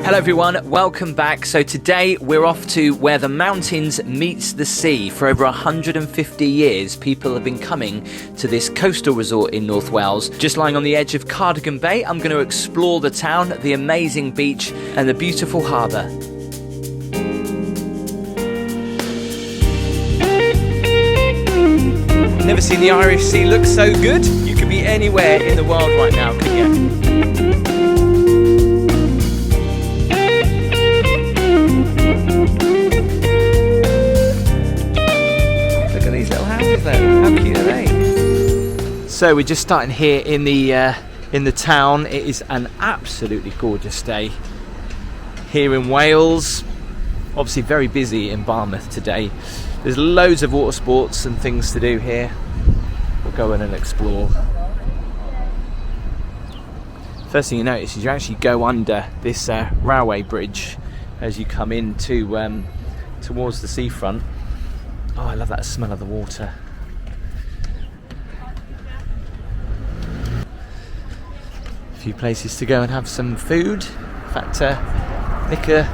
Hello everyone, welcome back. So today we're off to where the mountains meets the sea. For over 150 years, people have been coming to this coastal resort in North Wales. Just lying on the edge of Cardigan Bay, I'm going to explore the town, the amazing beach and the beautiful harbour. Never seen the Irish Sea look so good. You could be anywhere in the world right now, couldn't you? How cute are they? So we're just starting here in the town. It is an absolutely gorgeous day here in Wales. Obviously very busy in Barmouth today. There's loads of water sports and things to do here. We'll go in and explore. First thing you notice is you actually go under this railway bridge as you come into towards the seafront. Oh, I love that smell of the water. A few places to go and have some food. In fact, Knickerbockers.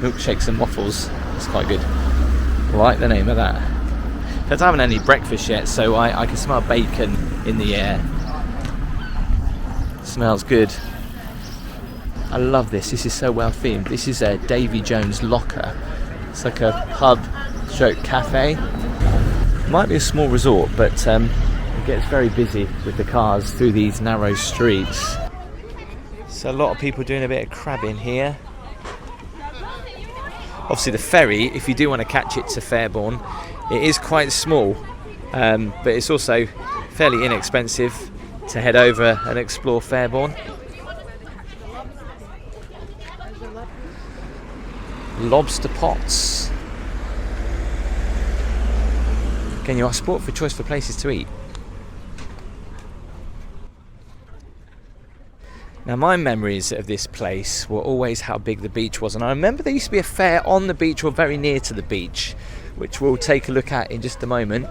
Milkshakes and waffles. That's quite good. I like the name of that. In fact, I haven't had any breakfast yet, so I can smell bacon in the air. It smells good. I love this. This is so well themed. This is a Davy Jones locker. It's like a pub stroke cafe. Might be a small resort, but it gets very busy with the cars through these narrow streets. So a lot of people doing a bit of crabbing here. Obviously the ferry, if you do want to catch it to Fairbourne, it is quite small, but it's also fairly inexpensive to head over and explore Fairbourne. Lobster pots. Again, you are sport for choice for places to eat. Now my memories of this place were always how big the beach was, and I remember there used to be a fair on the beach or very near to the beach, which we'll take a look at in just a moment.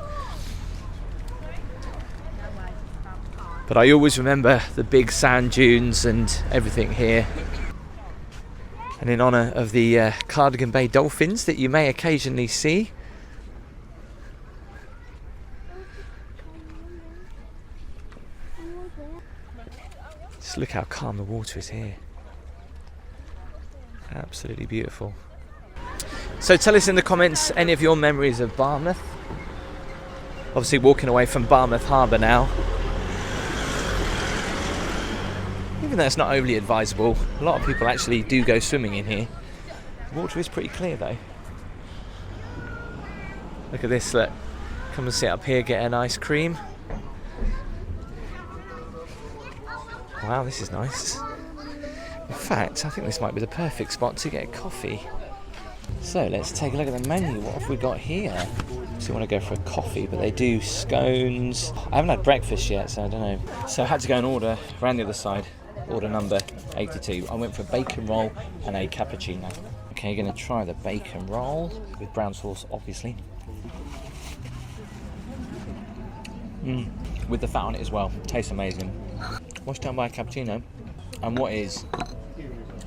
But I always remember the big sand dunes and everything here. And in honour of the Cardigan Bay dolphins that you may occasionally see. Just look how calm the water is here. Absolutely beautiful. So tell us in the comments any of your memories of Barmouth. Obviously walking away from Barmouth Harbour now. Even though it's not overly advisable, a lot of people actually do go swimming in here. The water is pretty clear though. Look at this, look. Come and sit up here, get an ice cream. Wow, this is nice. In fact, I think this might be the perfect spot to get a coffee. So let's take a look at the menu. What have we got here? So I want to go for a coffee, but they do scones. I haven't had breakfast yet, so I don't know. So I had to go and order around the other side. Order number 82. I went for a bacon roll and a cappuccino. Okay, going to try the bacon roll with brown sauce, obviously. With the fat on it as well. Tastes amazing. Washed down by a cappuccino, and what is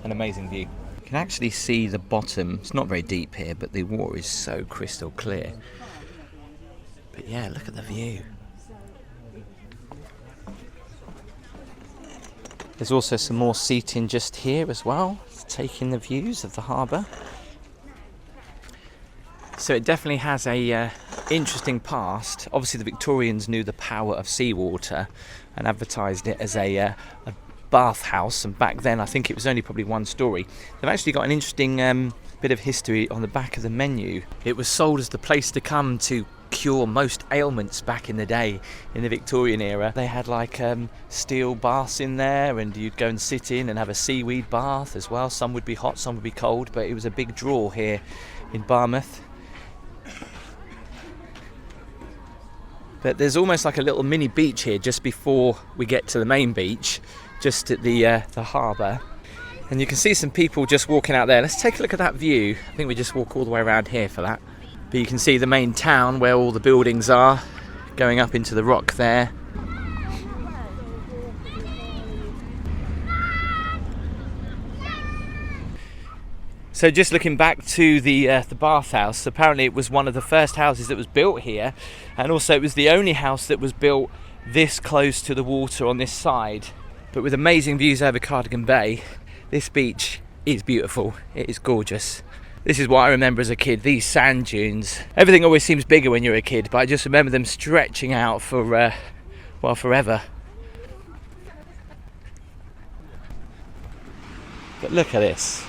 an amazing view. You can actually see the bottom. It's not very deep here, but the water is so crystal clear. But yeah, look at the view. There's also some more seating just here as well, taking the views of the harbour. So it definitely has a interesting past. Obviously the Victorians knew the power of seawater and advertised it as a bathhouse, and back then I think it was only probably one story. They've actually got an interesting bit of history on the back of the menu. It was sold as the place to come to cure most ailments back in the day, in the Victorian era. They had like steel baths in there, and you'd go and sit in and have a seaweed bath as well. Some would be hot, some would be cold, but it was a big draw here in Barmouth. But there's almost like a little mini beach here just before we get to the main beach, just at the harbour. And you can see some people just walking out there. Let's take a look at that view. I think we just walk all the way around here for that. But you can see the main town where all the buildings are, going up into the rock there. So just looking back to the bathhouse, apparently it was one of the first houses that was built here, and also it was the only house that was built this close to the water on this side. But with amazing views over Cardigan Bay, this beach is beautiful. It is gorgeous. This is what I remember as a kid, these sand dunes. Everything always seems bigger when you're a kid, but I just remember them stretching out for, well, forever. But look at this.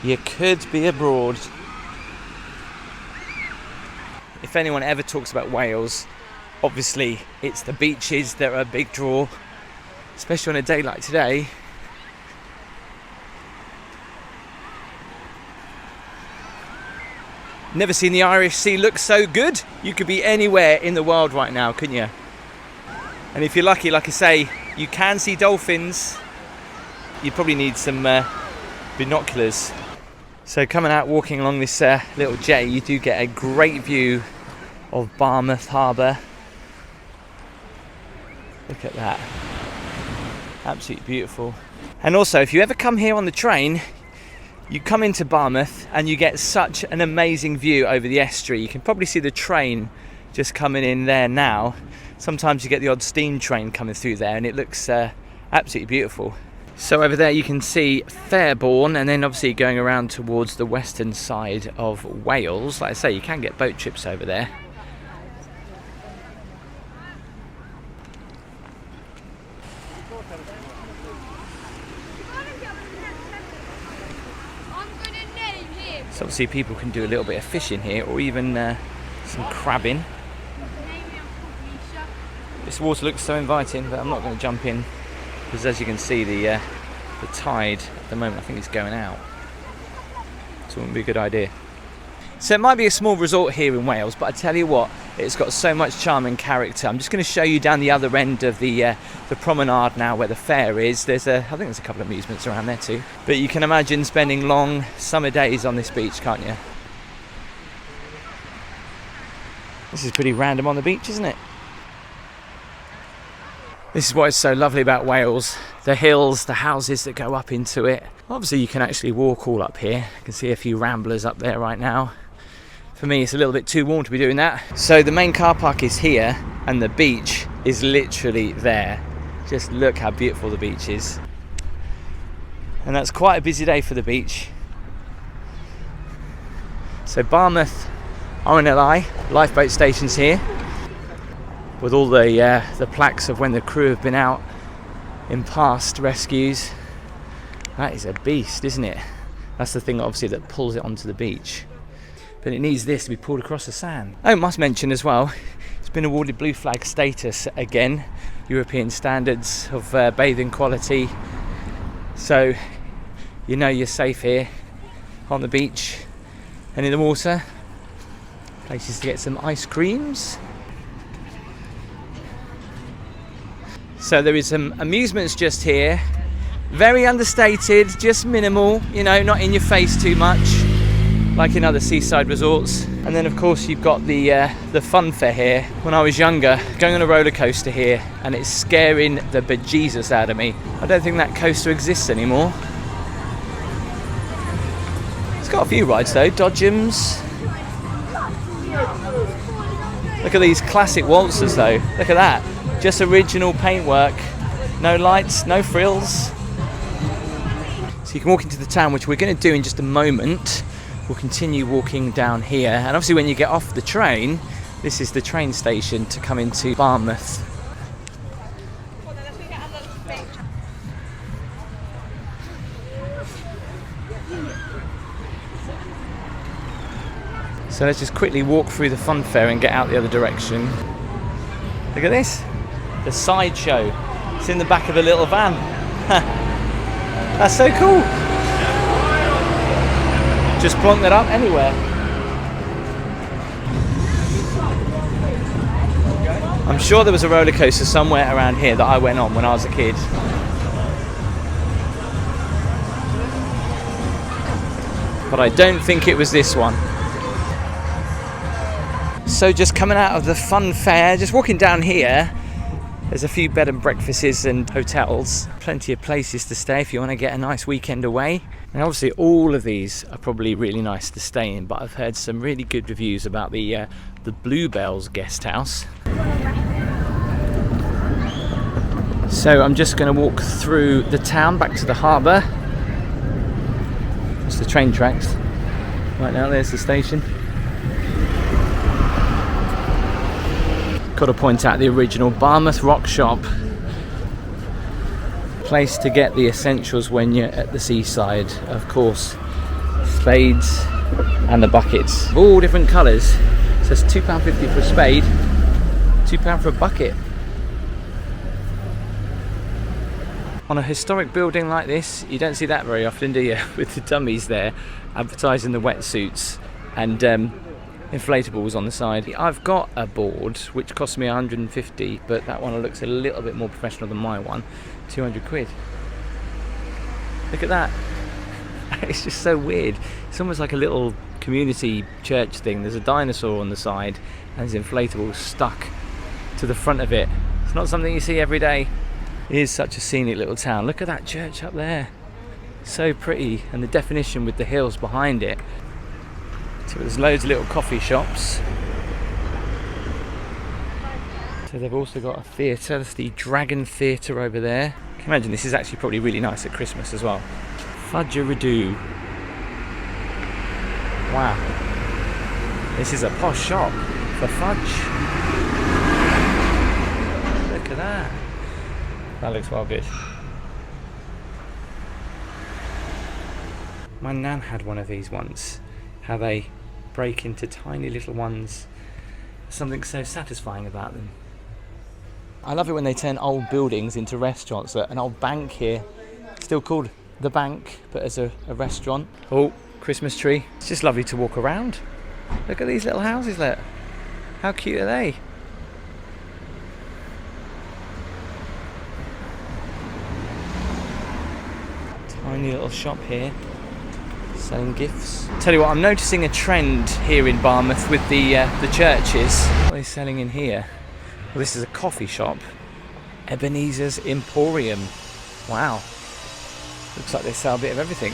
You could be abroad. If anyone ever talks about Wales, obviously it's the beaches that are a big draw, especially on a day like today. Never seen the Irish Sea look so good. You could be anywhere in the world right now, couldn't you? And if you're lucky, like I say, you can see dolphins. You probably need some binoculars. So coming out, walking along this little jetty, you do get a great view of Barmouth Harbour. Look at that. Absolutely beautiful. And also, if you ever come here on the train, you come into Barmouth and you get such an amazing view over the estuary. You can probably see the train just coming in there now. Sometimes you get the odd steam train coming through there and it looks absolutely beautiful. So over there you can see Fairbourne, and then obviously going around towards the western side of Wales. Like I say, you can get boat trips over there. So obviously people can do a little bit of fishing here, or even some crabbing. This water looks so inviting, but I'm not going to jump in, because as you can see the tide at the moment I think is going out, so it wouldn't be a good idea. So it might be a small resort here in Wales, but I tell you what, it's got so much charm and character. I'm just going to show you down the other end of the promenade now, where the fair is. I think there's a couple of amusements around there too, but you can imagine spending long summer days on this beach, can't you? This is pretty random on the beach, isn't it? This is what is so lovely about Wales. The hills, the houses that go up into it. Obviously you can actually walk all up here. You can see a few ramblers up there right now. For me it's a little bit too warm to be doing that. So the main car park is here and the beach is literally there. Just look how beautiful the beach is. And that's quite a busy day for the beach. So Barmouth RNLI, lifeboat stations here, with all the plaques of when the crew have been out in past rescues. That is a beast, isn't it? That's the thing obviously that pulls it onto the beach. But it needs this to be pulled across the sand. I must mention as well, it's been awarded blue flag status again, European standards of bathing quality. So you know you're safe here on the beach and in the water. Places to get some ice creams. So there is some amusements just here, very understated, just minimal, you know, not in your face too much, like in other seaside resorts. And then of course you've got the fun fair here. When I was younger, going on a roller coaster here, and it's scaring the bejesus out of me. I don't think that coaster exists anymore. It's got a few rides though, Dodgems. Look at these classic waltzers though, look at that. Just original paintwork, no lights, no frills. So you can walk into the town, which we're going to do in just a moment. We'll continue walking down here, and obviously when you get off the train, this is the train station to come into Barmouth. So let's just quickly walk through the fun fair and get out the other direction. Look at this. The sideshow. It's in the back of a little van. That's so cool. Just plonk that up anywhere. I'm sure there was a roller coaster somewhere around here that I went on when I was a kid. But I don't think it was this one. So just coming out of the fun fair, just walking down here, There's a few bed and breakfasts and hotels, plenty of places to stay if you want to get a nice weekend away. And obviously all of these are probably really nice to stay in, but I've heard some really good reviews about the Bluebells guest house. So I'm just going to walk through the town back to the harbour. That's the train tracks. Right now there's the station. Got to point out the original Barmouth rock shop. Place to get the essentials when you're at the seaside. Of course, spades and the buckets of all different colours. So it's £2.50 for a spade, £2 for a bucket. On a historic building like this, you don't see that very often, do you? With the dummies there advertising the wetsuits and inflatables on the side. I've got a board which cost me 150, but that one looks a little bit more professional than my one. 200 quid. Look at that. It's just so weird. It's almost like a little community church thing. There's a dinosaur on the side and there's inflatables stuck to the front of it. It's not something you see every day. It is such a scenic little town. Look at that church up there. So pretty, and the definition with the hills behind it. So there's loads of little coffee shops. So they've also got a theatre. That's the Dragon Theatre over there. Can you imagine, this is actually probably really nice at Christmas as well. Fudgeradoo. Wow. This is a posh shop for fudge. Look at that. That looks well good. My nan had one of these once. How they break into tiny little ones. There's something so satisfying about them. I love it when they turn old buildings into restaurants. An old bank here, still called the bank, but as a restaurant. Oh, Christmas tree. It's just lovely to walk around. Look at these little houses there. How cute are they? Tiny little shop here, selling gifts. Tell you what, I'm noticing a trend here in Barmouth with the churches. What are they selling in here? Well, this is a coffee shop. Ebenezer's Emporium. Wow. Looks like they sell a bit of everything.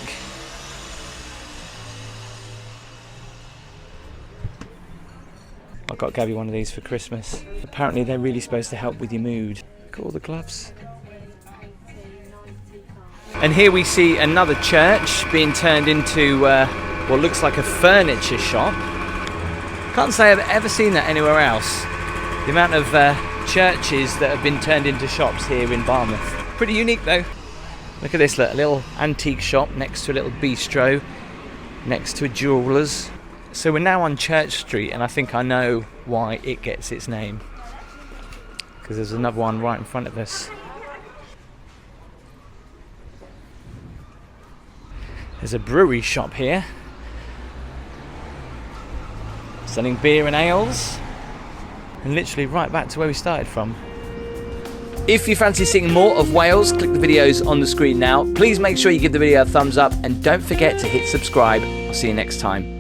I've got Gabby one of these for Christmas. Apparently they're really supposed to help with your mood. Look at all the gloves. And here we see another church being turned into what looks like a furniture shop. Can't say I've ever seen that anywhere else. The amount of churches that have been turned into shops here in Barmouth. Pretty unique though. Look at this, look, a little antique shop next to a little bistro, next to a jeweller's. So we're now on Church Street, and I think I know why it gets its name. Because there's another one right in front of us. There's a brewery shop here, selling beer and ales, and literally right back to where we started from. If you fancy seeing more of Wales, click the videos on the screen now. Please make sure you give the video a thumbs up, and don't forget to hit subscribe. I'll see you next time.